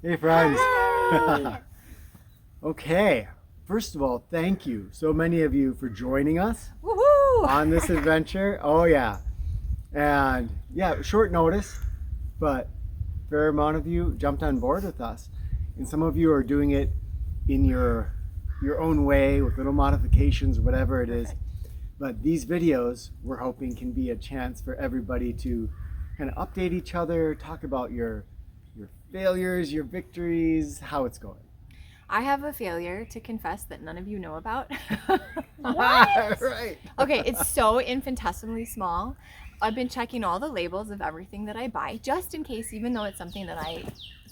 Hey, friends. Hi. Okay. First of all, thank you, so many of you, for joining us Woohoo! on this adventure. Oh, yeah. And yeah, short notice, but a fair amount of you jumped on board with us. And some of you are doing it in your own way with little modifications, whatever it is. But these videos, we're hoping, can be a chance for everybody to kind of update each other, talk about your failures, your victories, how it's going. I have a failure to confess that none of you know about. What? Right. Okay, it's so infinitesimally small. I've been checking all the labels of everything that I buy, just in case, even though it's something that I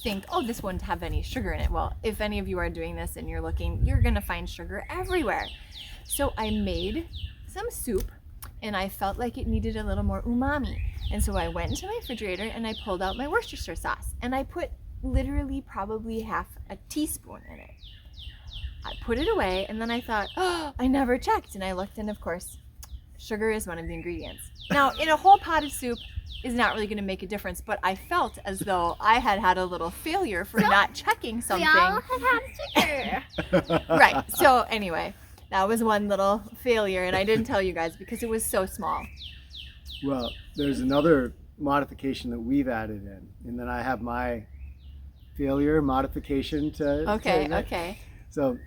think, oh, this wouldn't have any sugar in it. Well, if any of you are doing this and you're looking, you're gonna find sugar everywhere. So I made some soup and I felt like it needed a little more umami. And so I went into my refrigerator and I pulled out my Worcestershire sauce and I put literally probably half a teaspoon in it. I put it away and then I thought, oh, I never checked. And I looked and of course, sugar is one of the ingredients. Now, in a whole pot of soup is not really going to make a difference, but I felt as though I had had a little failure for not checking something. We all have had sugar. Right. So anyway, that was one little failure and I didn't tell you guys because it was so small. Well, there's another modification that we've added in, and then I have my failure modification to. Okay. So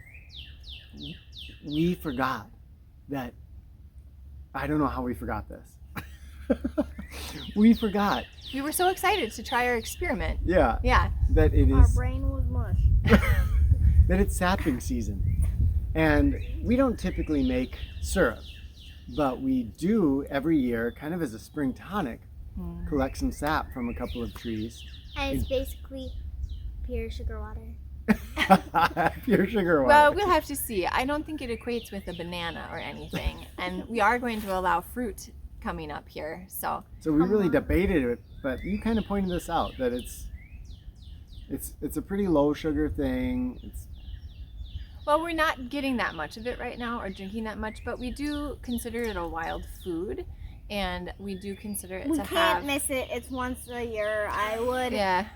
we forgot that. I don't know how we forgot this. We forgot. We were so excited to try our experiment. Yeah. Yeah. That it Our is. brain was mush. That it's sapping season, and we don't typically make syrup, but we do every year, kind of as a spring tonic, collect some sap from a couple of trees. And it's basically pure sugar water. Pure sugar water. Well, we'll have to see. I don't think it equates with a banana or anything. And we are going to allow fruit coming up here. So we really debated it, but you kind of pointed this out, that it's a pretty low sugar thing. well, we're not getting that much of it right now or drinking that much, but we do consider it a wild food. And we do consider it We to can't have... miss it. It's once a year. I would. Yeah.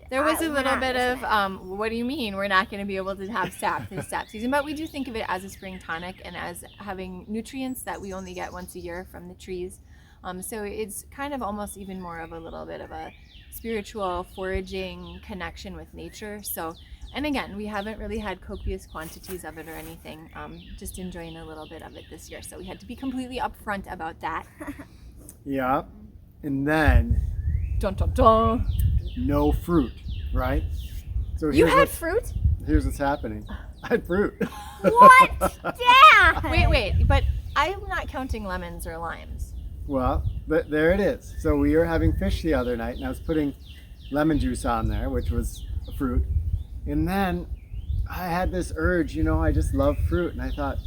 There was a we're little not bit missing of, what do you mean we're not going to be able to have sap this sap season? But we do think of it as a spring tonic and as having nutrients that we only get once a year from the trees. So it's kind of almost even more of a little bit of a spiritual foraging connection with nature. So, and again, we haven't really had copious quantities of it or anything, just enjoying a little bit of it this year. So we had to be completely upfront about that. Yeah. And then Dun dun dun. no fruit, right? So You had what- fruit? Here's what's happening. I had fruit. What? Dad! Wait, but I'm not counting lemons or limes. Well, but there it is. So we were having fish the other night, and I was putting lemon juice on there, which was a fruit. And then I had this urge, I just love fruit, and I thought,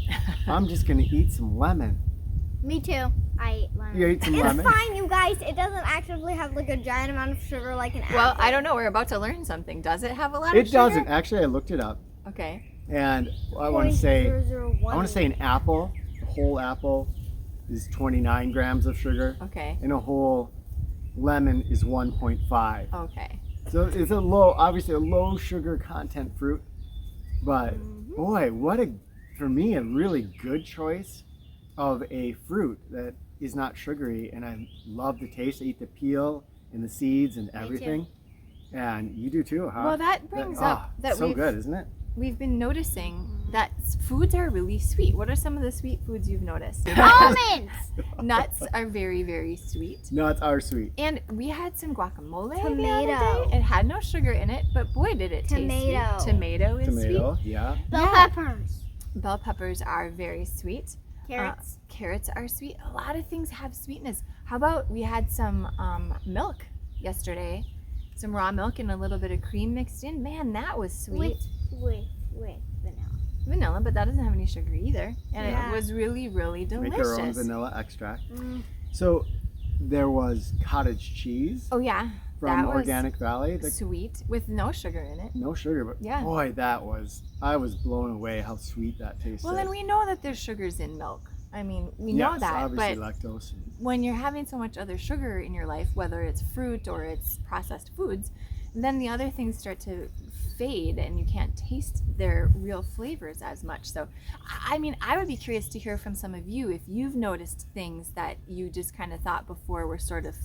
I'm just gonna eat some lemon. Me too. I ate lemon. You ate some it's lemon? fine, you guys. It doesn't actually have like a giant amount of sugar like an apple. Well, I don't know. We're about to learn something. Does it have a lot of It sugar? doesn't. Actually, I looked it up, Okay. and I want to say, 0.001. an apple, a whole apple, is 29 grams of sugar, Okay. and a whole lemon is 1.5. Okay. So it's obviously a low sugar content fruit, but boy, for me, a really good choice of a fruit that is not sugary, and I love the taste. I eat the peel and the seeds and everything, and you do too, huh? Well, that brings up that so good, isn't it? we've been noticing that foods are really sweet. What are some of the sweet foods you've noticed? Almonds! Nuts are very, very sweet. Nuts are sweet. And we had some guacamole the Tomato. other day. It had no sugar in it, but boy, did it taste Tomato. sweet. Tomato is Tomato, yeah. Bell Yeah. peppers. sweet. Bell peppers are very sweet. Carrots. Carrots are sweet. A lot of things have sweetness. How about we had some milk yesterday? Some raw milk and a little bit of cream mixed in. Man, that was sweet. With vanilla. Vanilla, but that doesn't have any sugar either. And Yeah. it was really, really delicious. Make our own vanilla extract. So there was cottage cheese Oh yeah, from that was Organic Valley. sweet with no sugar in it. No sugar, but Yeah. boy, I was blown away how sweet that tasted. Well, and we know that there's sugars in milk. I mean, we know Yes, that, obviously but lactose. when you're having so much other sugar in your life, whether it's fruit or it's processed foods, then the other things start to fade and you can't taste their real flavors as much. So, I mean, I would be curious to hear from some of you if you've noticed things that you just kind of thought before were sort of,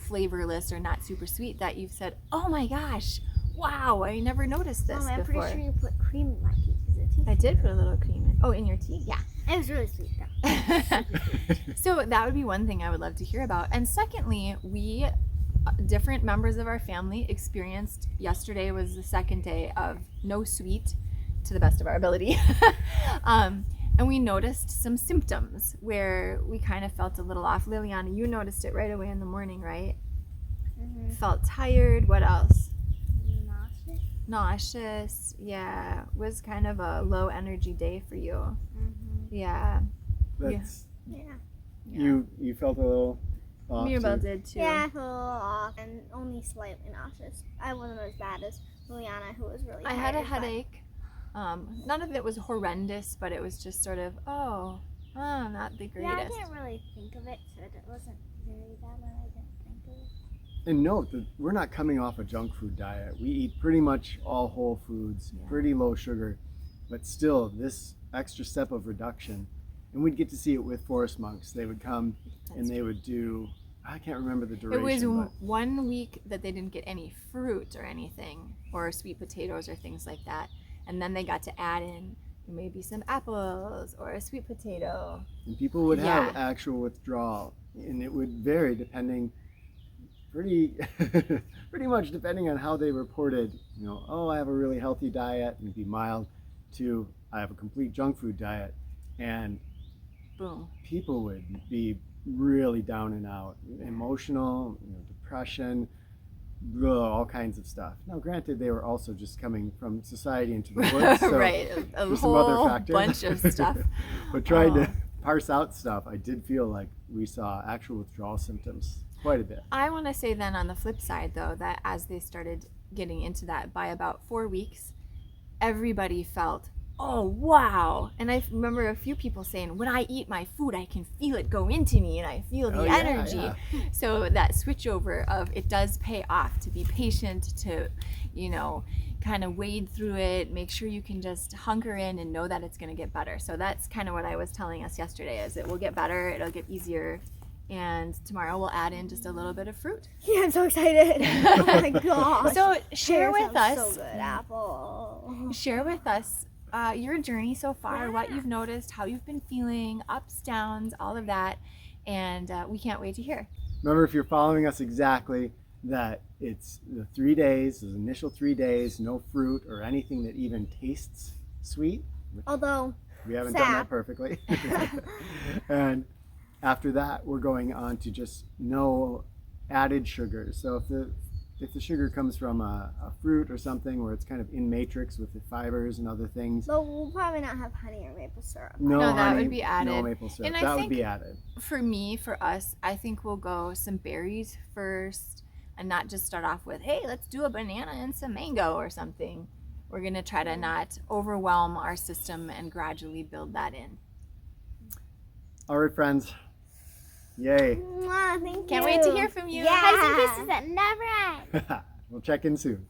flavorless or not super sweet, that you've said, oh my gosh, wow, I never noticed this Mom, I'm before. pretty sure you put cream in my tea. Is it tea? I did put a little cream in. Oh, in your tea? Yeah. It was really sweet though. So that would be one thing I would love to hear about. And secondly, we, different members of our family, experienced, yesterday was the second day of no sweet to the best of our ability. And we noticed some symptoms where we kind of felt a little off. Liliana, you noticed it right away in the morning, right? Mm-hmm. Felt tired. What else? Nauseous. Nauseous. Yeah. Was kind of a low energy day for you. Mm-hmm. Yeah. That's Yeah. you felt a little off Mirabelle too. did too. Yeah, I feel a little off and only slightly nauseous. I wasn't as bad as Liliana, who was really I had a tired, but- headache. None of it was horrendous, but it was just sort of, not the Yeah, I greatest. didn't really think of it, so it wasn't very bad when I didn't think of it. And note that we're not coming off a junk food diet. We eat pretty much all whole foods, Yeah. pretty low sugar, but still this extra step of reduction. And we'd get to see it with forest monks. They would come and they would do, I can't remember the It duration. was 1 week that they didn't get any fruit or anything, or sweet potatoes or things like that. And then they got to add in maybe some apples or a sweet potato. And people would Yeah. have actual withdrawal, and it would vary depending, pretty much depending on how they reported. Oh, I have a really healthy diet, and it'd be mild, to I have a complete junk food diet, and Boom. people would be really down and out, emotional, depression, all kinds of stuff. Now, granted, they were also just coming from society into the woods, so Right. A there's some other whole factors. bunch of stuff. But trying Oh. to parse out stuff, I did feel like we saw actual withdrawal symptoms quite a bit. I want to say then on the flip side, though, that as they started getting into that, by about 4 weeks, everybody felt, oh, wow. And I remember a few people saying, when I eat my food, I can feel it go into me and I feel the Oh, yeah, energy. yeah. So that switch over of it does pay off to be patient, to, kind of wade through it, make sure you can just hunker in and know that it's going to get better. So that's kind of what I was telling us yesterday, is it will get better, it'll get easier. And tomorrow we'll add in just a little bit of fruit. Yeah, I'm so excited. Oh my gosh. So share Pear with sounds us. So good, apple. Share with us your journey so far, what Yeah. you've noticed, how you've been feeling, ups, downs, all of that. And we can't wait to hear. Remember, if you're following us exactly, that it's the 3 days, the initial 3 days, no fruit or anything that even tastes sweet. Although, We haven't done that Sap. perfectly. And after that, we're going on to just no added sugars. So if the sugar comes from a fruit or something where it's kind of in matrix with the fibers and other things, but we'll probably not have honey or maple syrup. no No, that honey, would be added. no maple syrup. And I That would think- be added. For us, I think we'll go some berries first and not just start off with, hey, let's do a banana and some mango or something. We're going to try to not overwhelm our system and gradually build that in. All right, friends. Yay. Mwah, thank you. Can't wait to hear from you. Yeah. Hugs and kisses that never end. We'll check in soon.